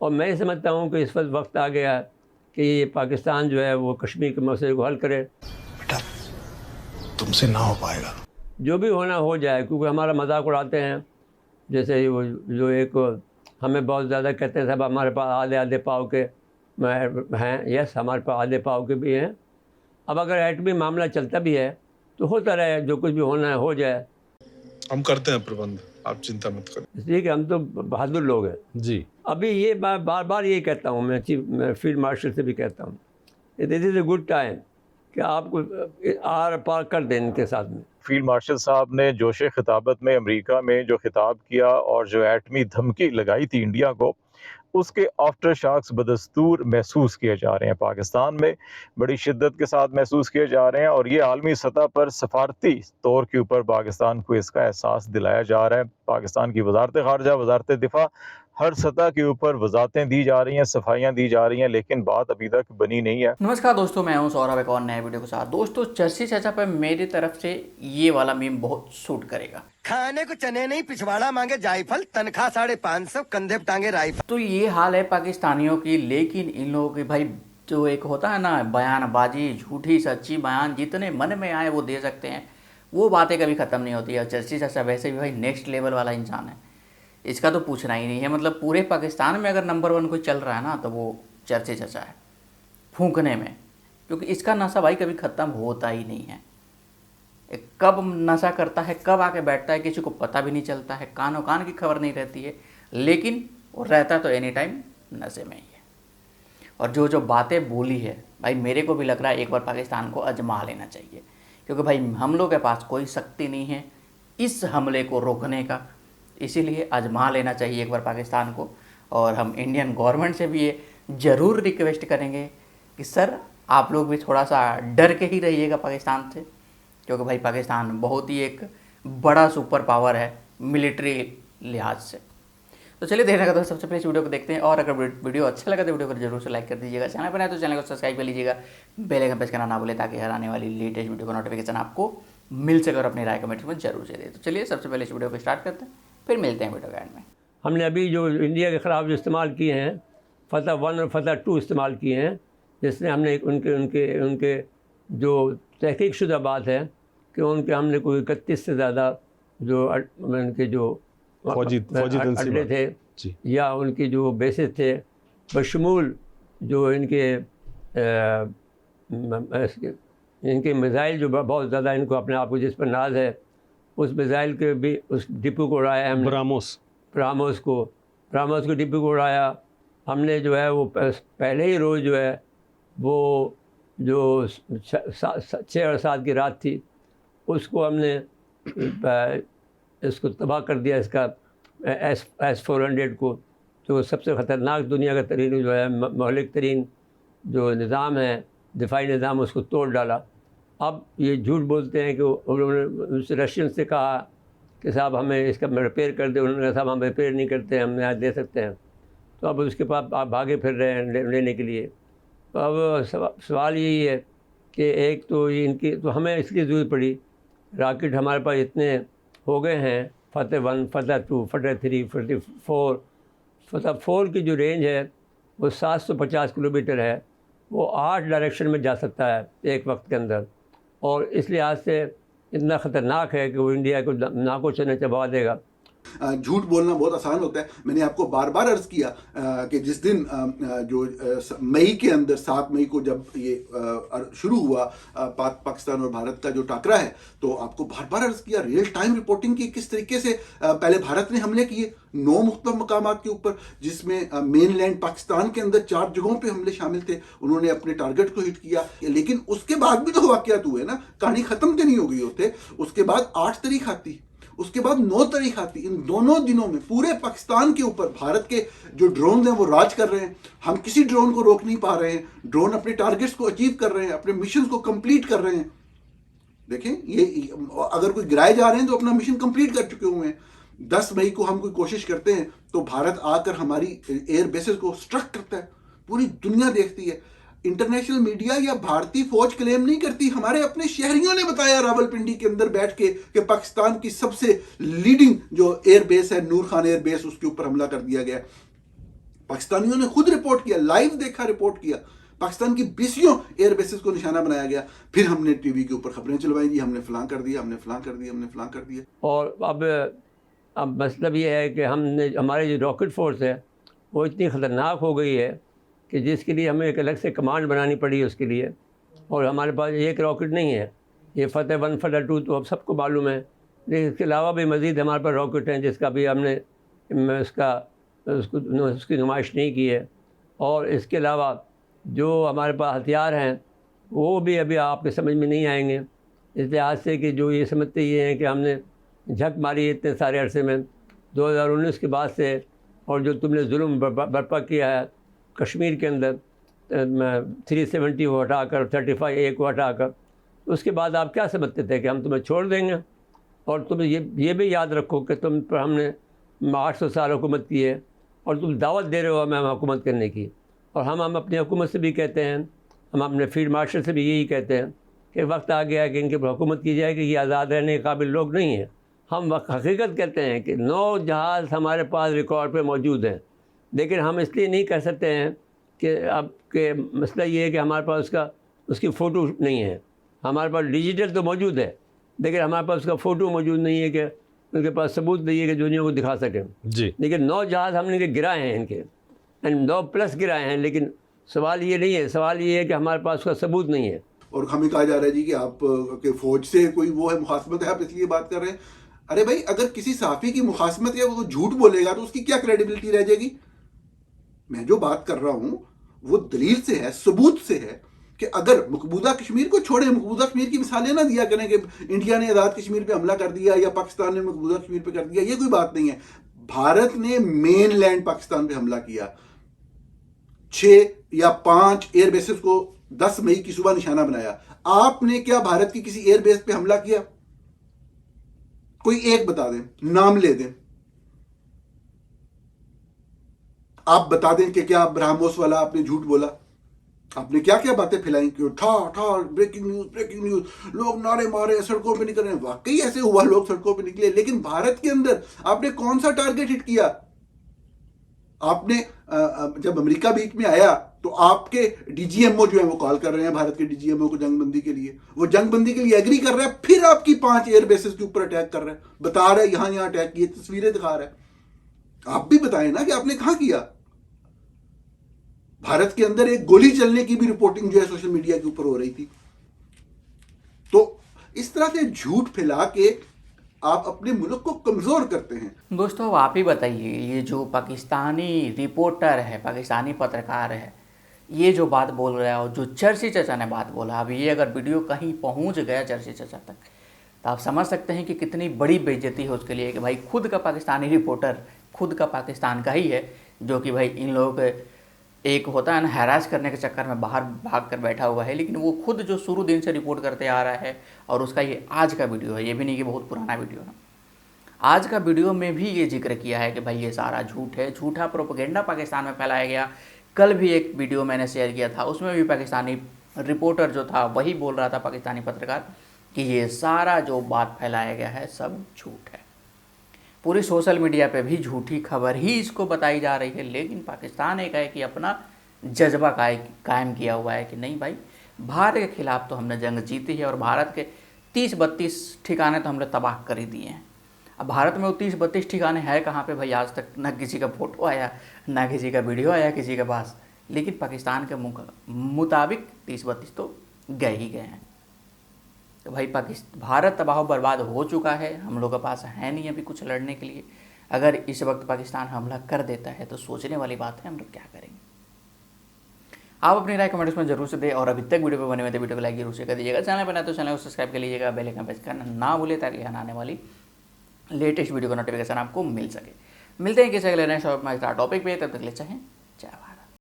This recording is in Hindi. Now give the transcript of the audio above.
और मैं समझता हूँ कि इस वक्त आ गया कि पाकिस्तान जो है वो कश्मीर के मसले को हल करे। बेटा तुमसे ना हो पाएगा। जो भी होना हो जाए, क्योंकि हमारा मजाक उड़ाते हैं। जैसे वो जो एक हमें बहुत ज़्यादा कहते हैं साहब हमारे पास आधे आधे पाव के हैं। यस, हमारे पास आधे पाव के भी हैं। अब अगर एटमी मामला चलता भी है तो होता रहे, जो कुछ भी होना है हो जाए। हम करते हैं प्रबंध, आप चिंता मत करें। इसलिए कि हम तो बहादुर लोग हैं जी। अभी ये बार बार ये कहता हूँ मैं फील्ड मार्शल से भी कहता हूँ, this is a good time कि आपको आर पार कर दें इनके साथ में। फील्ड मार्शल साहब ने जोशे खिताबत में अमेरिका में जो खिताब किया और जो एटमी धमकी लगाई थी इंडिया को, उसके आफ्टर शॉक्स बदस्तूर महसूस किए जा रहे हैं। पाकिस्तान में बड़ी शिद्दत के साथ महसूस किए जा रहे हैं और ये आलमी सतह पर सफारती तौर के ऊपर पाकिस्तान को इसका एहसास दिलाया जा रहा है। पाकिस्तान की वजारत खारजा, वजारत दिफा, हर सतह के ऊपर वजारतें दी जा रही हैं, सफाइयाँ दी जा रही हैं, लेकिन बात अभी तक बनी नहीं है। नमस्कार दोस्तों, मैं हूं सौरभ एक और नए वीडियो के साथ। दोस्तों, चर्ची चाचा पर मेरी तरफ से ये वाला मीम बहुत सूट करेगा। खाने को चने नहीं, पिछवाड़ा मांगे जायफल, तनख्वाह 550, कंधे पे टांगे राइफल। तो ये हाल है पाकिस्तानियों की, लेकिन इन लोगों की भाई जो एक होता है ना बयानबाजी, झूठी सच्ची बयान जितने मन में आए वो दे सकते हैं, वो बातें कभी ख़त्म नहीं होती है। और चर्ची चाचा वैसे भी भाई नेक्स्ट लेवल वाला इंसान है, इसका तो पूछना ही नहीं है। मतलब पूरे पाकिस्तान में अगर नंबर 1 कोई चल रहा है ना तो वो चर्ची चाचा है फूंकने में, क्योंकि इसका नशा भाई कभी ख़त्म होता ही नहीं है। कब नशा करता है, कब आके बैठता है, किसी को पता भी नहीं चलता है, कानों कान की खबर नहीं रहती है, लेकिन वो रहता तो एनी टाइम नशे में ही है। और जो जो बातें बोली है भाई, मेरे को भी लग रहा है एक बार पाकिस्तान को आजमा लेना चाहिए, क्योंकि भाई हम लोग के पास कोई शक्ति नहीं है इस हमले को रोकने का, इसीलिए आजमा लेना चाहिए एक बार पाकिस्तान को। और हम इंडियन गवर्नमेंट से भी ये ज़रूर रिक्वेस्ट करेंगे कि सर आप लोग भी थोड़ा सा डर के ही रहिएगा पाकिस्तान से, क्योंकि भाई पाकिस्तान बहुत ही एक बड़ा सुपर पावर है मिलिट्री लिहाज से। तो चलिए देखने का तो सबसे पहले इस वीडियो को देखते हैं, और अगर वीडियो अच्छा लगा तो वीडियो को जरूर से लाइक कर दीजिएगा। चैनल पर नए तो चैनल को सब्सक्राइब कर लीजिएगा, बेल आइकन प्रेस करना ना भूलें, ताकि हर आने वाली लेटेस्ट वीडियो का नोटिफिकेशन आपको मिल सके। और अपनी राय कमेंट में जरूर से दें। तो चलिए सबसे पहले इस वीडियो को स्टार्ट करते हैं, फिर मिलते हैं वीडियो के एंड में। हमने अभी जो इंडिया के ख़िलाफ़ जो इस्तेमाल किए हैं, फतह 1 और फतह 2 इस्तेमाल किए हैं, जिसने हमने उनके जो तहकीक शुदा बात है कि उनके हमने कोई 31 से ज़्यादा जो उनके जो फौजी अड्डे थे या उनकी जो बेसिस थे, बशमूल जो इनके मिज़ाइल जो बहुत ज़्यादा इनको अपने आप को जिस पर नाज है, उस मिज़ाइल के भी उस डिपो को उड़ाया हमने, ब्राह्मोस को डिपो को उड़ाया हमने। जो है वो पहले ही रोज़ जो है वो जो 6 और 7 की रात थी, उसको हमने इसको तबाह कर दिया, इसका S-400 को, जो सबसे ख़तरनाक दुनिया का तरीन जो है महलिक तरीन जो निज़ाम है, दिफाई निज़ाम, उसको तोड़ डाला। अब ये झूठ बोलते हैं कि उन्होंने रशियन से कहा कि साहब हमें इसका रिपेयर कर दे, उन्होंने कहा साहब हम रिपेयर नहीं करते, हम यहाँ दे सकते हैं। तो अब उसके पास आप भागे फिर रहे हैं लेने के लिए। तो अब सवाल यही है कि एक तो ये इनकी तो हमें इसलिए ज़रूरत पड़ी, रॉकेट हमारे पास इतने हो गए हैं, फतह 1, फतह 2, फतह 3, फतह 4। फतह 4 की जो रेंज है वो 750 किलोमीटर है, वो 8 डायरेक्शन में जा सकता है एक वक्त के अंदर, और इस लिहाज से इतना ख़तरनाक है कि वो इंडिया को नाको चने चबा देगा। झूठ बोलना बहुत आसान होता है। मैंने आपको बार बार अर्ज़ किया कि जिस दिन जो मई के अंदर 7 मई को जब ये शुरू हुआ पाकिस्तान और भारत का जो टाकरा है, तो आपको बार बार अर्ज़ किया, रियल टाइम रिपोर्टिंग की किस तरीके से पहले भारत ने हमले किए 9 मुख्तलिफ मकामात के ऊपर, जिसमें मेनलैंड पाकिस्तान के अंदर 4 जगहों पे हमले शामिल थे। उन्होंने अपने टारगेट को हिट किया, लेकिन उसके बाद भी तो वाक़यात हुए ना, कहानी ख़त्म तो नहीं हो गई होते। उसके बाद 8 तारीख आती, उसके बाद 9 तारीख आती। इन दोनों दिनों में पूरे पाकिस्तान के ऊपर भारत के जो ड्रोन हैं वो राज कर रहे हैं। हम किसी ड्रोन को रोक नहीं पा रहे हैं, ड्रोन अपने टारगेट्स को अचीव कर रहे हैं, अपने मिशन को कंप्लीट कर रहे हैं। देखें, ये अगर कोई गिराए जा रहे हैं तो अपना मिशन कंप्लीट कर चुके हुए हैं। 10 मई को हम कोई कोशिश करते हैं तो भारत आकर हमारी एयर बेसेस को स्ट्रक करता है, पूरी दुनिया देखती है। इंटरनेशनल मीडिया या भारतीय फौज क्लेम नहीं करती, हमारे अपने शहरियों ने बताया रावलपिंडी के अंदर बैठ के कि पाकिस्तान की सबसे लीडिंग जो एयर बेस है, नूर खान एयर बेस, उसके ऊपर हमला कर दिया गया। पाकिस्तानियों ने खुद रिपोर्ट किया, लाइव देखा, रिपोर्ट किया, पाकिस्तान की 20 एयर बेसिस को निशाना बनाया गया। फिर हमने टीवी के ऊपर खबरें चलवाई जी, हमने फलां कर दिया, हमने फलां कर दिया, हमने फलां कर दिया। और अब मतलब ये है कि हमारी जो रॉकेट फोर्स है वो इतनी ख़तरनाक हो गई है कि जिसके लिए हमें एक अलग से कमांड बनानी पड़ी है उसके लिए। और हमारे पास एक रॉकेट नहीं है, ये फतेह 1 फतेह 2 तो अब सबको मालूम है, लेकिन इसके अलावा भी मज़ीद हमारे पास रॉकेट हैं जिसका भी हमने उसकी नुमाइश नहीं की है। और इसके अलावा जो हमारे पास हथियार हैं वो भी अभी आपके समझ में नहीं आएंगे, इस लिहाज से कि जो ये समझते ये हैं कि हमने झक मारी इतने सारे अरसे में 2019 के बाद से, और जो तुमने जुल्म बर्पा किया है कश्मीर के अंदर 370 को हटाकर 35A को हटाकर, उसके बाद आप क्या समझते थे कि हम तुम्हें छोड़ देंगे? और तुम ये भी याद रखो कि तुम पर हमने 800 साल हुकूमत की है और तुम दावत दे रहे हो हमें हुकूमत करने की। और हम अपनी हुकूमत से भी कहते हैं, हम अपने फील्ड मार्शल से भी यही कहते हैं कि वक्त आ गया है कि इनके पर हुकूमत की जाए कि ये आज़ाद रहने के काबिल लोग नहीं हैं। हम हकीकत कहते हैं कि 9 जहाज़ हमारे पास रिकॉर्ड पे मौजूद हैं, लेकिन हम इसलिए नहीं कह सकते हैं कि अब के मसला ये है कि हमारे पास उसकी फ़ोटो नहीं है। हमारे पास डिजिटल तो मौजूद है, लेकिन हमारे पास उसका फ़ोटो मौजूद नहीं है कि उनके पास सबूत नहीं है कि दुनिया को दिखा सकें जी। लेकिन 9 जहाज़ हमने गिराए हैं इनके, 9 प्लस गिराए हैं, लेकिन सवाल ये नहीं है, सवाल ये है कि हमारे पास उसका सबूत नहीं है। और हमें कहा जा रहा है जी कि आप के फौज से कोई वो है, मुखासमत है, आप इसलिए बात कर रहे हैं। अरे भाई, अगर किसी सहाफ़ी की मुखासमत है वो झूठ बोलेगा तो उसकी क्या क्रेडिबिलिटी रह जाएगी? मैं जो बात कर रहा हूं वो दलील से है, सबूत से है कि अगर मकबूजा कश्मीर को छोड़े, मकबूजा कश्मीर की मिसालें ना दिया करें कि इंडिया ने आज़ाद कश्मीर पे हमला कर दिया या पाकिस्तान ने मकबूजा कश्मीर पे कर दिया, ये कोई बात नहीं है। भारत ने मेन लैंड पाकिस्तान पे हमला किया, 6 या 5 एयर बेसिस को 10 मई की सुबह निशाना बनाया। आपने क्या भारत की किसी एयर बेस पे हमला किया? कोई एक बता दें, नाम ले दें, आप बता दें कि क्या ब्रह्मोस वाला आपने झूठ बोला? आपने क्या क्या बातें फैलाई कि था ब्रेकिंग न्यूज, लोग नारे मारे, सड़कों पे निकल रहे हैं। वाकई ऐसे हुआ, लोग सड़कों पे निकले, लेकिन भारत के अंदर आपने कौन सा टारगेट हिट किया? आपने जब अमेरिका बीच में आया तो आपके डीजीएमओ जो है वो कॉल कर रहे हैं भारत के डीजीएमओ को जंगबंदी के लिए, वो जंगबंदी के लिए एग्री कर रहा है, फिर आपकी 5 एयर बेसिस के ऊपर अटैक कर रहा है, बता रहा है यहां अटैक किए, तस्वीरें दिखा रहा है। आप भी बताएं ना कि आपने कहां किया। भारत के अंदर एक गोली चलने की भी रिपोर्टिंग जो है सोशल मीडिया के ऊपर हो रही थी। तो इस तरह से झूठ फैला के आप अपने मुल्क को कमजोर करते हैं। दोस्तों, अब आप ही बताइए, ये जो पाकिस्तानी रिपोर्टर है, पाकिस्तानी पत्रकार है, ये जो बात बोल रहा है और जो चर्ची चाचा ने बात बोला, अब ये अगर वीडियो कहीं पहुंच गया चर्ची चाचा तक तो आप समझ सकते हैं कि कितनी बड़ी बेइज्जती है उसके लिए कि भाई खुद का पाकिस्तानी रिपोर्टर खुद का पाकिस्तान का ही है, जो कि भाई इन लोगों के एक होता है ना हैरास करने के चक्कर में बाहर भाग कर बैठा हुआ है, लेकिन वो खुद जो शुरू दिन से रिपोर्ट करते आ रहा है। और उसका ये आज का वीडियो है, ये भी नहीं कि बहुत पुराना वीडियो है। आज का वीडियो में भी ये जिक्र किया है कि भाई ये सारा झूठ है, झूठा प्रोपेगेंडा पाकिस्तान में फैलाया गया। कल भी एक वीडियो मैंने शेयर किया था, उसमें भी पाकिस्तानी रिपोर्टर जो था वही बोल रहा था, पाकिस्तानी पत्रकार, कि ये सारा जो बात फैलाया गया है सब झूठ है। पूरी सोशल मीडिया पे भी झूठी खबर ही इसको बताई जा रही है, लेकिन पाकिस्तान एक है कि अपना जज्बा कायम किया हुआ है कि नहीं भाई, भारत के खिलाफ तो हमने जंग जीती है और भारत के 30-32 ठिकाने तो हमने तबाह कर ही दिए हैं। अब भारत में वो 30-32 ठिकाने हैं कहाँ पे भाई? आज तक ना किसी का फोटो आया, ना किसी का वीडियो आया किसी के पास, लेकिन पाकिस्तान के मुताबिक 30-32 तो गए ही गए हैं। तो भाई भारत तबाह बर्बाद हो चुका है, हम लोग के पास है नहीं अभी कुछ लड़ने के लिए। अगर इस वक्त पाकिस्तान हमला कर देता है तो सोचने वाली बात है, हम लोग क्या करेंगे। आप अपनी राय कमेंट्स में जरूर से दें, और अभी तक वीडियो पे बने हुए थे वीडियो को लाइक जरूर से कर दीजिएगा। चैनल पर नए तो चैनल को सब्सक्राइब कर लीजिएगा, बेल आइकन प्रेस करना ना भूलें ताकि आने वाली लेटेस्ट वीडियो का नोटिफिकेशन आपको मिल सके। मिलते हैं किसी अगले नए टॉपिक पे, तब तक ले चाहें जय भारत।